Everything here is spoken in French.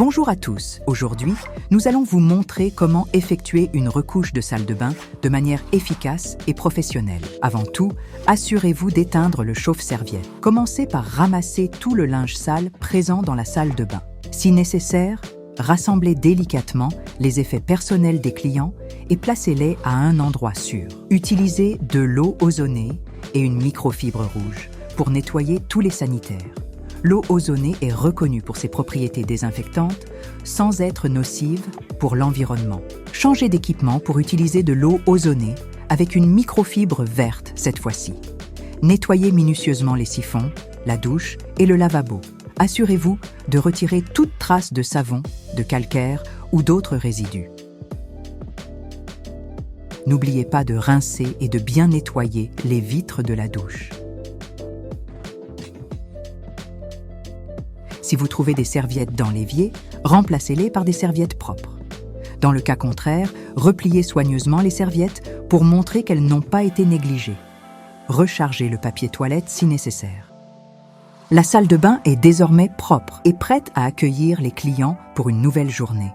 Bonjour à tous. Aujourd'hui, nous allons vous montrer comment effectuer une recouche de salle de bain de manière efficace et professionnelle. Avant tout, assurez-vous d'éteindre le chauffe-serviette. Commencez par ramasser tout le linge sale présent dans la salle de bain. Si nécessaire, rassemblez délicatement les effets personnels des clients et placez-les à un endroit sûr. Utilisez de l'eau ozonée et une microfibre rouge pour nettoyer tous les sanitaires. L'eau ozonée est reconnue pour ses propriétés désinfectantes sans être nocive pour l'environnement. Changez d'équipement pour utiliser de l'eau ozonée avec une microfibre verte cette fois-ci. Nettoyez minutieusement les siphons, la douche et le lavabo. Assurez-vous de retirer toute trace de savon, de calcaire ou d'autres résidus. N'oubliez pas de rincer et de bien nettoyer les vitres de la douche. Si vous trouvez des serviettes dans l'évier, remplacez-les par des serviettes propres. Dans le cas contraire, repliez soigneusement les serviettes pour montrer qu'elles n'ont pas été négligées. Rechargez le papier toilette si nécessaire. La salle de bain est désormais propre et prête à accueillir les clients pour une nouvelle journée.